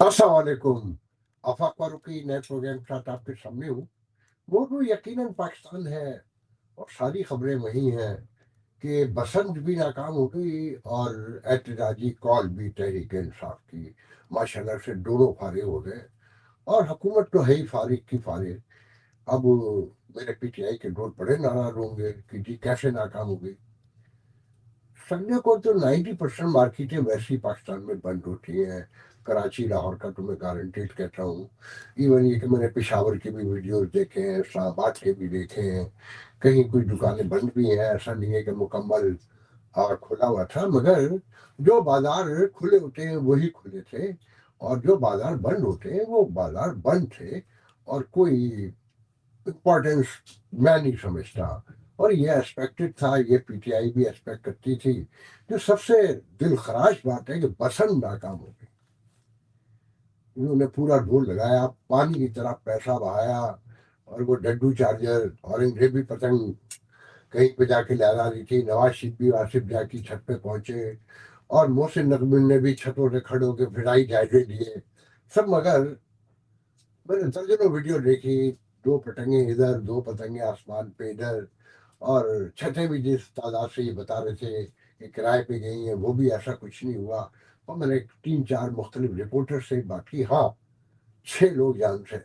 अस्सलामुअलैकुम। आफाक फारूकी नए प्रोग्राम के साथ आपके सामने हूँ। मौजूद यकीनन पाकिस्तान है और सारी खबरें वही हैं कि बसंत भी नाकाम हो गई और एहतजाजी कॉल भी तहरीक इंसाफ की माशाल्लाह से दोनों फारिग हो गए। और हुकूमत तो है ही फारिग की फारिग। अब मेरे पीटीआई के लोग बड़े नाराज होंगे कि जी कैसे नाकाम हो गई। संडे को तो 90% मार्केटें वैसे ही पाकिस्तान में बंद होती हैं। कराची लाहौर का तो मैं गारंटीड कहता हूँ। इवन ये कि मैंने पेशावर के भी वीडियोस देखे हैं, इस्लामाबाद के भी देखे हैं। कहीं कुछ दुकानें बंद भी हैं, ऐसा नहीं है कि मुकम्मल खुला हुआ था, मगर जो बाजार खुले होते हैं वही खुले थे और जो बाजार बंद होते हैं वो बाजार बंद थे। और कोई इम्पोर्टेंस मैं नहीं समझता। और ये एक्सपेक्टेड था, ये पीटीआई भी एक्सपेक्ट करती थी। जो सबसे दिल खराश बात है कि बसंत नाकाम हो गई। उन्होंने पूरा ढोल लगाया, पानी की तरह पैसा बहाया और वो डड्डू चार्जर औरंगजेबी पतंग कहीं पे जाके लहरा रही थी। नवाज शरीफ भी आसिफ जाकी छत पे पहुंचे और मोहसिन नकवी ने भी छतों से खड़े होकर फिराई जायजे लिए सब। मगर मैंने दर्जनों वीडियो देखी, दो पतंगे इधर, दो पतंगे आसमान पे इधर। और छतें भी जिस तादाद से ये बता रहे थे कि किराए पे गई हैं, वो भी ऐसा कुछ नहीं हुआ। और मैंने तीन चार मुख्तलिफ रिपोर्टर से बात की। हाँ, 6 लोग जान से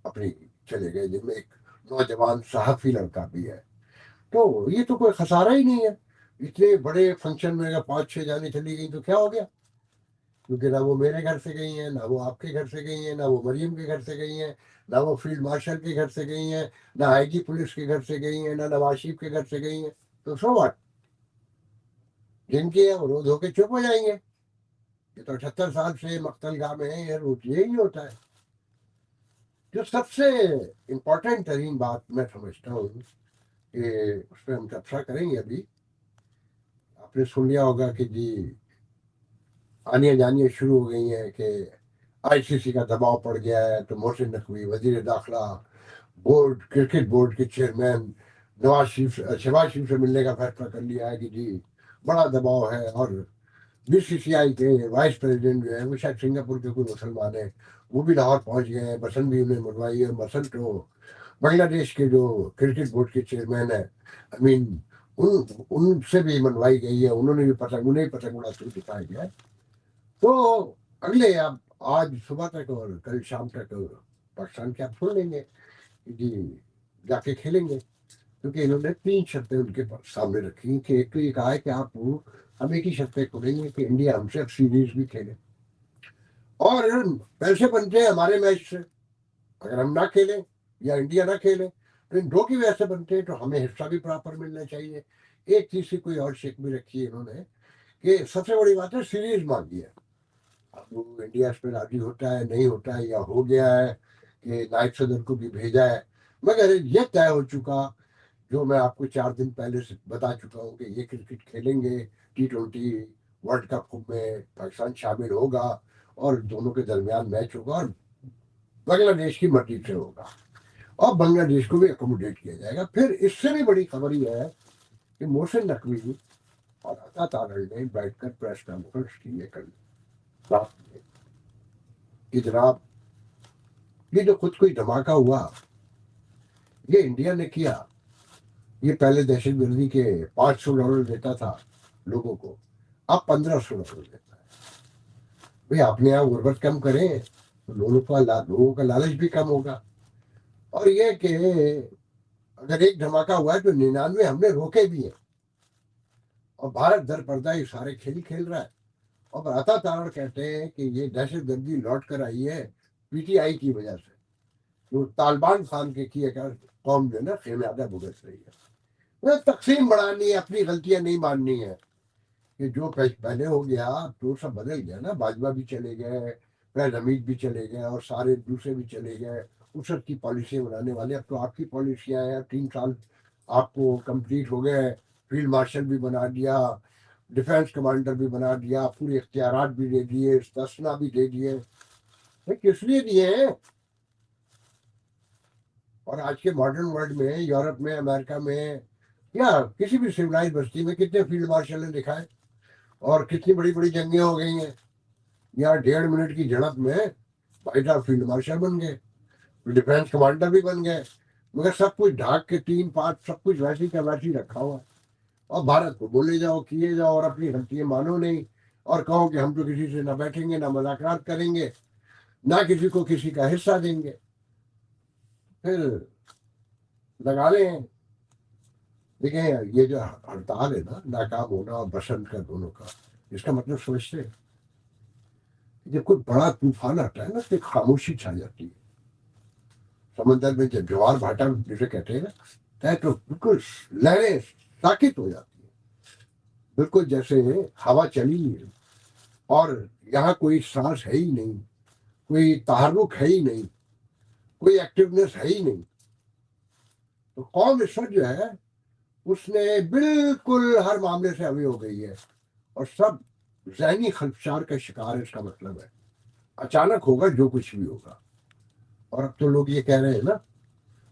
अपनी चले गए, जिनमें एक नौजवान सहाफी लड़का भी है। तो ये तो कोई खसारा ही नहीं है। इतने बड़े फंक्शन में अगर 5-6 जाने चली गई तो क्या हो गया? क्योंकि ना वो मेरे घर से गई हैं, ना वो आपके घर से गई हैं, ना वो मरियम के घर से गई हैं, ना वो फील्ड मार्शल के घर से गई हैं, ना आईजी पुलिस के घर से गई हैं, ना नवाज शरीफ के घर से गई हैं। तो सो व्हाट? जिनके हैं वो रोज होके चुप हो जाएंगे। ये तो 78 साल से मक्तलगाह में है, ये रोज यही होता है। जो सबसे इम्पोर्टेंट तरीन बात मैं समझता हूँ कि उस पर हम चर्चा करेंगे अभी। आपने सुन लिया होगा कि जी आनियां जानियां शुरू हो गई हैं कि आईसीसी का दबाव पड़ गया है, तो मोहसिन नकवी वजीर दाखिला बोर्ड क्रिकेट बोर्ड के चेयरमैन शहबाज शरीफ से मिलने का फैसला कर लिया है कि जी बड़ा दबाव है। और बीसीसीआई के वाइस प्रेसिडेंट जो है वो शायद सिंगापुर के कोई मुसलमान है, वो भी लाहौर पहुंच गए हैं। बसंत भी उन्हें मनवाई है। बसंत तो बांग्लादेश के जो क्रिकेट बोर्ड के चेयरमैन है, आई मीन उन उनसे भी मनवाई गई है। उन्होंने भी पतंग उन्हें भी पतंग उड़ाते हुए दिखाया गया है। तो अगले अब आज सुबह तक और कल शाम तक पाकिस्तान के आप सुन लेंगे कि जी जाके खेलेंगे। क्योंकि इन्होंने 3 शर्तें उनके सामने रखी कि एक तो ये कहा है कि आप हम एक ही शर्त पे करेंगे कि इंडिया हमसे अब सीरीज भी खेले और पैसे बनते हैं हमारे मैच से। अगर हम ना खेलें या इंडिया ना खेले तो इन दो की वजह से बनते हैं, तो हमें हिस्सा भी प्रॉपर मिलना चाहिए। एक चीज की कोई और शेक भी रखी है इन्होंने कि सबसे बड़ी बात है सीरीज मांगी है। अब वो इंडिया इस पर राजी होता है नहीं होता है, या हो गया है कि नायब सदर को भी भेजा है। मगर ये तय हो चुका, जो मैं आपको 4 दिन पहले से बता चुका हूँ कि ये क्रिकेट खेलेंगे। T20 वर्ल्ड कप में पाकिस्तान शामिल होगा और दोनों के दरमियान मैच होगा और बांग्लादेश की मर्जी से होगा और बांग्लादेश को भी अकोमोडेट किया जाएगा। फिर इससे भी बड़ी खबर यह है कि मोहसिन नकवी और अता तारड़ ने बैठकर प्रेस कॉन्फ्रेंस की है कल रात में कि जनाब ये जो खुद कोई धमाका हुआ ये इंडिया ने किया। ये पहले दहशत गर्दी के $500 देता था लोगों को, अब $1500 देता है। भाई अपने यहाँ गुर्बत कम करें तो लोगों का लालच भी कम होगा। और ये कि अगर एक धमाका हुआ है तो 99 हमने रोके भी है और भारत दर पर्दा ये सारे खेल खेल रहा है। और अता तारण कहते हैं कि ये दहशत गर्दी लौट कर आई है पीटीआई की वजह से। जो तालिबान खान के की कौम जो है ना खेमयादा भुगत रही है। मतलब तकसीम बढ़ानी है, अपनी गलतियां नहीं माननी है कि जो पहले हो गया तो सब बदल गया ना। बाजवा भी चले गए, फैज हमीद भी चले गए और सारे दूसरे भी चले गए। उसद की पॉलिसी बनाने वाले, अब तो आपकी पॉलिसियां हैं। 3 साल आपको कंप्लीट हो गए, फील्ड मार्शल भी बना दिया, डिफेंस कमांडर भी बना दिया, पूरे इख्तियारात भी दे दिए, तस्ना भी दे दिए। भाई किस लिए दिए हैं? और आज के मॉडर्न वर्ल्ड में, यूरोप में, अमेरिका में या किसी भी सिविलाइज बस्ती में कितने फील्ड मार्शल ने दिखाए और कितनी बड़ी बड़ी जंगें हो गई हैं। यहाँ 1.5 मिनट की झड़प में भाई साहब फील्ड मार्शल बन गए, डिफेंस कमांडर भी बन गए, मगर सब कुछ ढाक के 3-5 सब कुछ वैसी का वैसी रखा हुआ है। और भारत को बोले जाओ किए जाओ और अपनी गलतियां मानो नहीं, और कहो कि हम तो किसी से ना बैठेंगे ना मुलाकात करेंगे ना किसी को किसी का हिस्सा देंगे, फिर लगा लें। देखें ये जो हड़ताल है ना, नाकाम होना और बसंत का दोनों का, इसका मतलब सोचते हैं जब कोई बड़ा तूफान आता है ना तो एक खामोशी छा जाती है। समंदर में जब ज्वार भाटा जिसे कहते हैं ना, तो बिल्कुल लहरें साकित हो जाती है, बिल्कुल जैसे हवा चली ही है और यहाँ कोई सांस है ही नहीं, कोई तहरुक है ही नहीं, कोई एक्टिवनेस है ही नहीं। तो कौम इस वक्त जो है उसने बिल्कुल हर मामले से अभी हो गई है और सब जहनी खदशार का शिकार है। इसका मतलब है अचानक होगा जो कुछ भी होगा। और अब तो लोग ये कह रहे हैं ना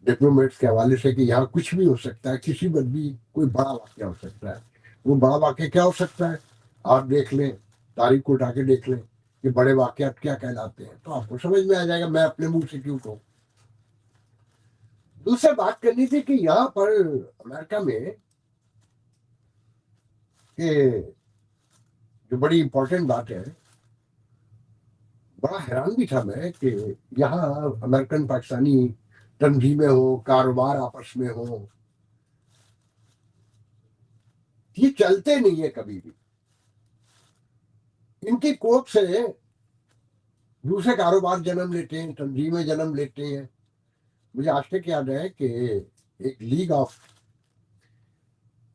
डिप्लोमेट्स के हवाले से कि यहाँ कुछ भी हो सकता है, किसी पर भी कोई बड़ा वाक्य हो सकता है। वो बड़ा वाक्य क्या हो सकता है आप देख लें, तारीख को उठा के देख लें कि बड़े वाक्यात क्या कहलाते हैं, तो आपको समझ में आ जाएगा, मैं अपने मुंह से क्यों कहूँ। दूसरी बात करनी थी कि यहाँ पर अमेरिका में कि जो बड़ी इंपॉर्टेंट बात है, बड़ा हैरान भी था मैं कि यहाँ अमेरिकन पाकिस्तानी तंजीमें हो, कारोबार आपस में हो, ये चलते नहीं है कभी भी। इनकी कोख से दूसरे कारोबार जन्म लेते हैं, तंजीमें जन्म लेते हैं। मुझे आज तक याद है कि एक लीग ऑफ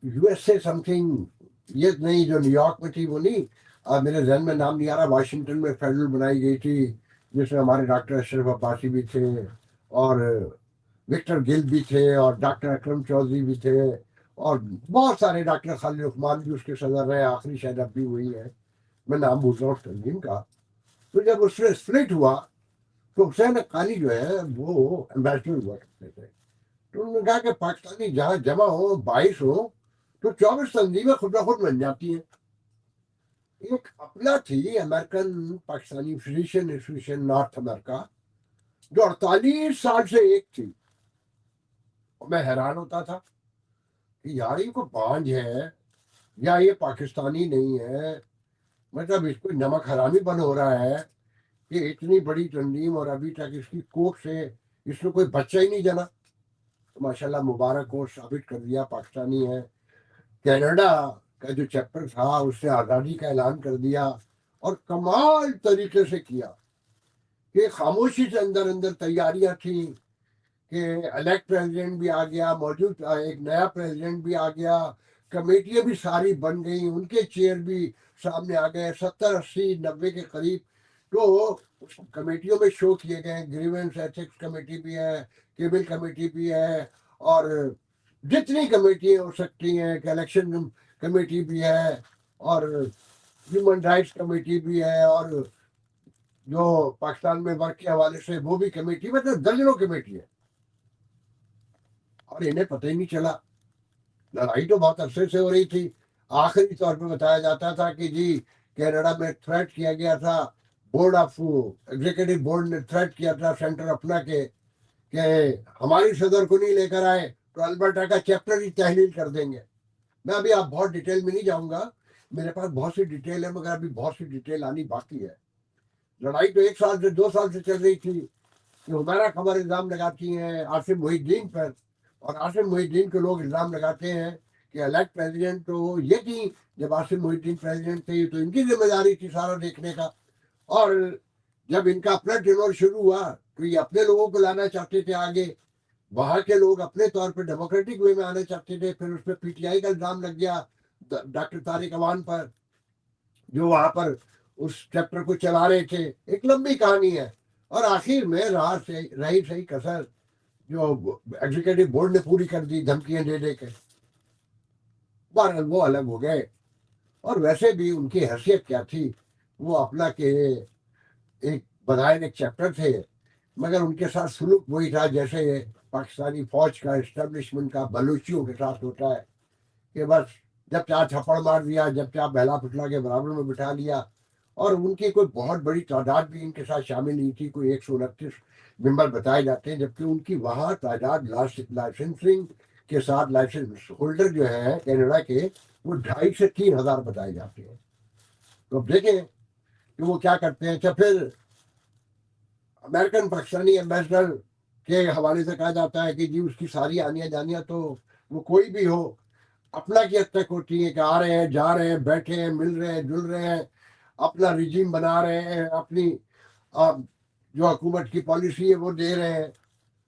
यूएसए समथिंग, ये नहीं जो न्यूयॉर्क में थी वो नहीं, मेरे जहन में नाम नहीं आ रहा, वाशिंगटन में फेडरल बनाई गई थी जिसमें हमारे डॉक्टर अशरफ अब्बासी भी थे और विक्टर गिल भी थे और डॉक्टर अकरम चौधरी भी थे और बहुत सारे, डॉक्टर खालिद उस्मान भी उसके सदर रहे, आखिरी शायद अब भी हुई है, मैं नाम भूल रहा हूँ उस तंजीम का। तो जब उसमें स्प्लिट हुआ तो हुसैन हक्कानी जो है वो एम्बेसडर हुआ करते थे। तो उन्होंने कहा कि पाकिस्तानी जहाँ जमा हो 22 हो तो 24 तंजीमें खुद ब खुद बन जाती हैं। एक अपना थी American Pakistani physician association north America, जो 48 साल से एक थी। और मैं हैरान होता था कि यार ये को बांझ है या ये पाकिस्तानी नहीं है, मतलब इसको नमक हरामी बन हो रहा है कि इतनी बड़ी तंजीम और अभी तक इसकी कोख से इसमें कोई बच्चा ही नहीं जना। तो माशाल्लाह मुबारक हो, साबित कर दिया पाकिस्तानी है। कनाडा का जो चैप्टर था उसने आज़ादी का ऐलान कर दिया और कमाल तरीके से किया कि खामोशी से अंदर अंदर तैयारियां थी कि इलेक्ट प्रेसिडेंट भी आ गया, मौजूद एक नया प्रेसिडेंट भी आ गया, कमेटियां भी सारी बन गई, उनके चेयर भी सामने आ गए, 70, 80, 90 के करीब। तो उस कमेटियों में शो किए गए, ग्रीवेंस एथिक्स कमेटी भी है, केबल कमेटी भी है और जितनी कमेटी हो सकती हैं, इलेक्शन कमेटी भी है और ह्यूमन राइट्स कमेटी भी है और जो पाकिस्तान में वर्क के हवाले से वो भी कमेटी, मतलब दर्जनों कमेटी है। और इन्हें पता ही नहीं चला। लड़ाई तो बहुत अरसे से हो रही थी। आखिरी तौर पे बताया जाता था कि जी कनाडा में थ्रेट किया गया था, बोर्ड ऑफ एग्जीक्यूटिव बोर्ड ने थ्रेट किया था सेंटर अपना के कि हमारी सदर को नहीं लेकर आए तो अल्बर्टा का चैप्टर ही तहलील कर देंगे। मैं अभी आप बहुत डिटेल में नहीं जाऊंगा, मेरे पास बहुत सी डिटेल है मगर अभी बहुत सी डिटेल आनी बाकी है। लड़ाई तो 1 साल से 2 साल से चल रही थी कि हुमैरा खबर इल्ज़ाम लगाती हैं आसिम मुहिद्दीन पर, और आसिम मुहिद्दीन के लोग इल्ज़ाम लगाते हैं कि इलेक्ट प्रेसिडेंट तो ये थी, जब आसिम मुहिद्दीन प्रेसिडेंट थे तो इनकी जिम्मेदारी थी सारा देखने का। और जब इनका अपना टेनोर शुरू हुआ तो ये अपने लोगों को लाना चाहते थे आगे, वहां के लोग अपने तौर पर डेमोक्रेटिक वे में आना चाहते थे। फिर उस पर पीटीआई का इल्ज़ाम लग गया डॉक्टर तारिक अवान पर, जो वहां पर उस चैप्टर को चला रहे थे। एक लंबी कहानी है और आखिर में रही सही कसर जो एग्जीक्यूटिव बोर्ड ने पूरी कर दी धमकियां दे दे के। बहरहाल वो अलग हो गए और वैसे भी उनकी हैसियत क्या थी, वो अपना के एक बधायन एक चैप्टर थे, मगर उनके साथ सुलूक वही था जैसे पाकिस्तानी फौज का एस्टेब्लिशमेंट का बलूचियों के साथ होता है कि बस जब चाह थप्पड़ मार दिया, जब चाह बहला फुटला के बराबर में बिठा लिया और उनकी कोई बहुत बड़ी तादाद भी इनके साथ शामिल नहीं थी, कोई 129 मेंबर बताए जाते हैं, जबकि उनकी वहाँ तादाद लाइसेंसिंग के साथ लाइसेंस होल्डर जो है कनाडा के, वो 2,500 से 3,000 बताए जाते हैं। तो अब देखें कि वो क्या करते हैं। अच्छा, फिर अमेरिकन पाकिस्तानी एम्बेसडर के हवाले से कहा जाता है कि जी उसकी सारी आनिया जानिया तो वो कोई भी हो अपना की हद तक होती है, कि आ रहे हैं, जा रहे हैं, बैठे हैं, मिल रहे हैं, जुल रहे हैं, अपना रिजीम बना रहे हैं, अपनी जो हुकूमत की पॉलिसी है वो दे रहे हैं।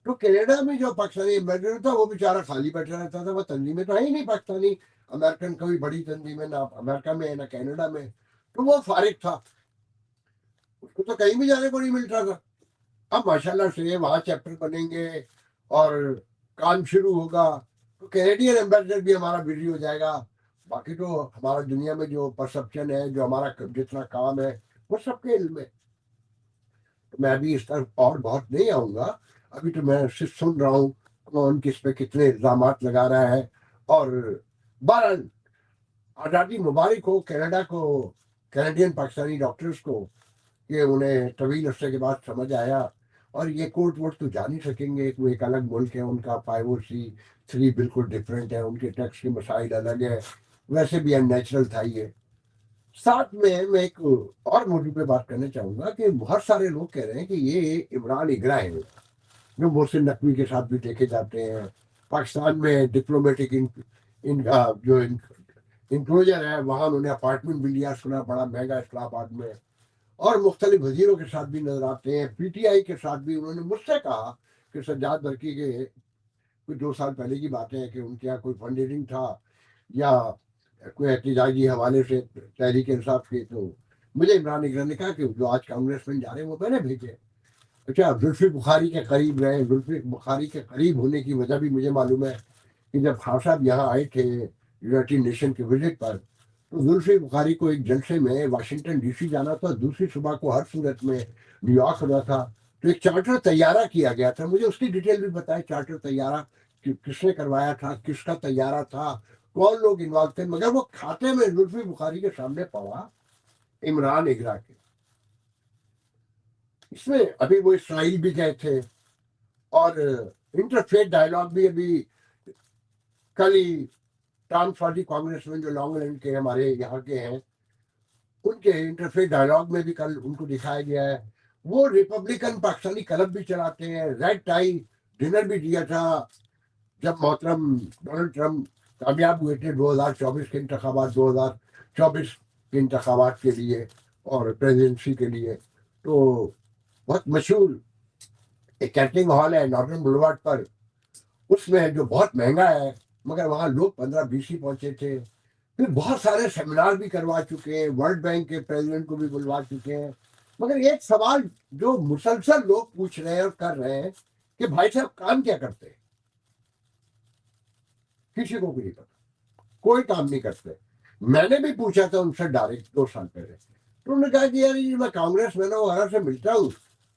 तो कनाडा में जो पाकिस्तानी एम्बेसडर था वो बेचारा खाली बैठा रहता था, वो तंजीमें तो है ही नहीं पाकिस्तानी अमेरिकन, कोई बड़ी तंजीमें ना अमेरिका में ना कनाडा में, तो वो फारिग था, उसको तो कहीं भी जाने को नहीं मिलता था। अब माशाल्लाह से वहाँ चैप्टर बनेंगे और काम शुरू होगा, तो कैनेडियन एम्बेसडर भी हमारा बिजी हो जाएगा। बाकी तो हमारा दुनिया में जो परसेप्शन है, जो हमारा जितना काम है, वो सबके इल्म में। तो मैं अभी इस तरफ और बहुत नहीं आऊँगा, अभी तो मैं सिर्फ सुन रहा हूँ कौन किस पे कितने इल्ज़ाम लगा रहा है। और बहरहाल आज़ादी मुबारक हो कनाडा को, कैनेडियन पाकिस्तानी डॉक्टर्स को, कि उन्हें तवील अरसे के बाद समझ आया। और ये कोर्ट वोट तो जा नहीं सकेंगे, वो एक अलग मुल्क है, उनका 503 बिल्कुल डिफरेंट है, उनके टैक्स के मसाइल अलग है, वैसे भी अननेचुरल था ये। साथ में मैं एक और मौजू पे बात करना चाहूँगा कि बहुत सारे लोग कह रहे हैं कि ये इमरान इगरा है, जो मोहसिन नकवी के साथ भी देखे जाते हैं। पाकिस्तान में डिप्लोमेटिक जो इंक्लोजर है, वहाँ उन्होंने अपार्टमेंट भी लिया, सुना बड़ा महंगा इस्लामाबाद में, और मुख्तलिफ वजीरों के साथ भी नजर आते हैं, PTI के साथ भी। उन्होंने मुझसे कहा कि सज्जाद बरकी के कुछ 2 साल पहले की बातें हैं कि उनके यहाँ कोई फंड रेजिंग था या कोई एहतजाजी हवाले से तहरीक इंसाफ की, तो मुझे इमरान इकरा ने कहा कि जो आज कांग्रेस में जा रहे हैं वो मैंने भेजे। अच्छा, जुल्फी बुखारी के करीब रहे, जुल्फी बुखारी के करीब होने की वजह भी मुझे मालूम है कि जब खान साहब यहाँ आए थे यूनाइटेड नेशन के विजिट पर, तो जुल्फी बुखारी को एक जलसे में वाशिंगटन DC जाना था, दूसरी सुबह को हर सूरत में न्यूयॉर्क होना था। तो एक चार्टर तैयारा किया गया था, मुझे उसकी डिटेल भी बताए, चार्टर तैयारा किसने करवाया था, किसका तैयारा था, कौन लोग इन्वॉल्व थे, मगर वो खाते में जुल्फी बुखारी के सामने पड़ा इमरान इगरा के। इसमें अभी वो इसराइल भी गए थे, और इंटरफेथ डायलॉग भी अभी कल ही टॉम सॉटी कांग्रेस में जो लॉन्ग आइलैंड के हमारे यहाँ के हैं, उनके इंटरफेथ डायलॉग में भी कल उनको दिखाया गया है। वो रिपब्लिकन पाकिस्तानी क्लब भी चलाते हैं, रेड टाई डिनर भी दिया था जब मोहतरम डोनाल्ड ट्रंप कामयाब हुए थे 2024 के इंतखाबात, 2024 के इंतखाबात के लिए और प्रेसिडेंसी के लिए। तो बहुत मशहूर एक कैटरिंग हॉल है नॉर्दर्न बुलवार्ड पर, उसमें जो बहुत महंगा है, मगर वहाँ लोग 15-20 ही पहुंचे थे। फिर बहुत सारे सेमिनार भी करवा चुके हैं, वर्ल्ड बैंक के प्रेसिडेंट को भी बुलवा चुके हैं। मगर एक सवाल जो मुसलसल लोग पूछ रहे हैं और कर रहे हैं कि भाई साहब काम क्या करते हैं, किसी को भी नहीं पता, कोई काम नहीं करते। मैंने भी पूछा था उनसे डायरेक्ट 2 साल पहले, तो उन्होंने कहा कि यार ये मैं कांग्रेस मैन वगैरह से मिलता हूँ।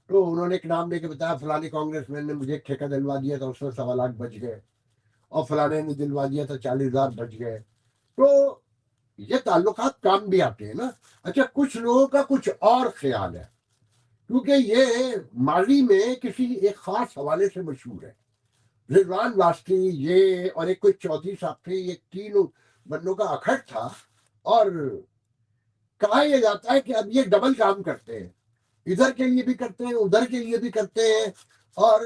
तो उन्होंने एक नाम लेके बताया, फलानी कांग्रेसमैन ने मुझे एक ठेका दिलवा दिया था, उसमें 1.25 लाख बच गए, और फलाने ने दिलवा दिया था 40,000 बच गए। तो ये ताल्लुकात काम भी आते हैं ना। अच्छा, कुछ लोगों का कुछ और ख्याल है, क्योंकि ये माजी में किसी एक खास हवाले से मशहूर है। रिजवान वास्ती ये और एक कोई चौधरी साहब थे, ये तीनों बंदों का अखड़ था। और कहा यह जाता है कि अब ये डबल काम करते हैं, इधर के लिए भी करते हैं, उधर के लिए भी करते हैं। और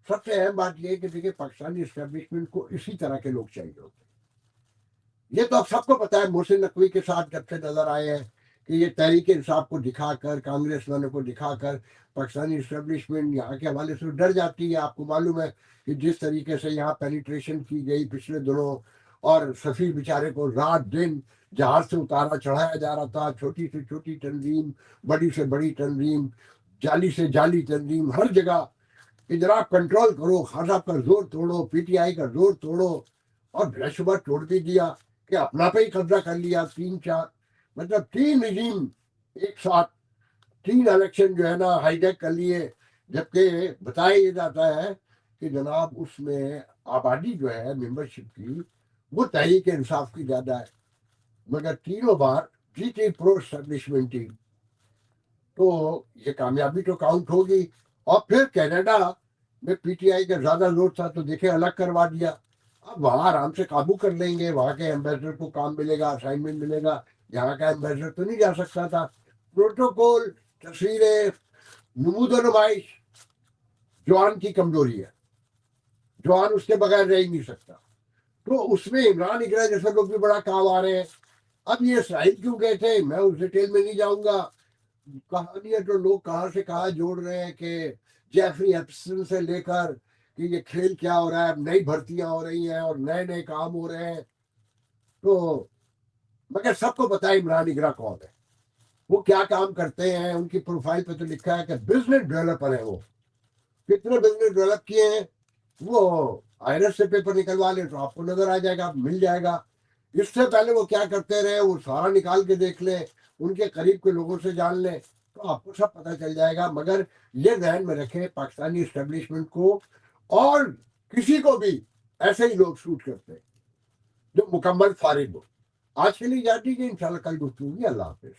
सबसे अहम बात यह है कि देखिए पाकिस्तानी इस्टेब्लिशमेंट को इसी तरह के लोग चाहिए होते हैं। ये तो अब सबको पता है, मोहसिन नकवी के साथ जब से नजर आए हैं कि ये तहरीक इंसाफ को दिखाकर, कांग्रेस वालों को दिखाकर पाकिस्तानी इस्टेब्लिशमेंट यहाँ के हवाले से डर जाती है। आपको मालूम है कि जिस तरीके से यहाँ पेनिट्रेशन की गई पिछले दिनों, और सफ़ीर बेचारे को रात दिन जहाज से उतारा चढ़ाया जा रहा था, छोटी से छोटी तंजीम, बड़ी से बड़ी तंजीम, जाली से जाली तंजीम, हर जगह इधर कंट्रोल करो, खान साहब का जोर तोड़ो, PTI का जोर तोड़ो, और बृहस्पति तोड़ भी दिया कि अपना पे ही कब्जा कर लिया। 3-4 मतलब 3 रिजीम एक साथ, 3 इलेक्शन जो है ना हाईजैक कर लिए। जबकि बताया ये जाता है कि जनाब उसमें आबादी जो है मेंबरशिप की, वो तहरीक इंसाफ की ज़्यादा है, मगर तीनों बार जीती प्रो एस्टेब्लिशमेंट टीम। तो ये कामयाबी तो काउंट होगी। और फिर कनाडा में पीटीआई का ज्यादा लोड था तो देखे अलग करवा दिया। अब वहां आराम से काबू कर लेंगे, वहां के एम्बेसडर को काम मिलेगा, असाइनमेंट मिलेगा। यहाँ का एम्बेसडर तो नहीं जा सकता था। प्रोटोकॉल, तस्वीरें, नमूदो नुमाइश, जवान की कमजोरी है। जवान उसके बगैर रह ही नहीं सकता। तो उसमें इमरान इकरा जैसे लोग भी बड़ा काम आ रहे हैं। अब ये इसराइल क्यों गए थे मैं उस डिटेल में नहीं जाऊंगा। कहानियां तो लोग कहाँ से कहाँ जोड़ रहे हैं कि जेफरी एप्सन से लेकर कि ये खेल क्या हो रहा है, अब नई भर्तियां हो रही हैं और नए नए काम हो रहे हैं। तो मगर सबको पता है इमरान इकरा कौन है, वो क्या काम करते हैं। उनकी प्रोफाइल पे तो लिखा है कि बिजनेस डेवलपर है वो। कितने बिजनेस डेवलप किए हैं वो आईआरएस से पेपर निकलवा ले तो आपको नजर आ जाएगा, मिल जाएगा। इससे पहले वो क्या करते रहे वो सारा निकाल के देख ले, उनके करीब के लोगों से जान ले तो आपको सब पता चल जाएगा। मगर ये ध्यान में रखें पाकिस्तानी इस्टेब्लिशमेंट को और किसी को भी ऐसे ही लोग शूट करते हैं जो मुकम्मल फारिग हो। आज के लिए जाती है, इंशाल्लाह कल गुफ्तगू होगी। अल्लाह हाफिज।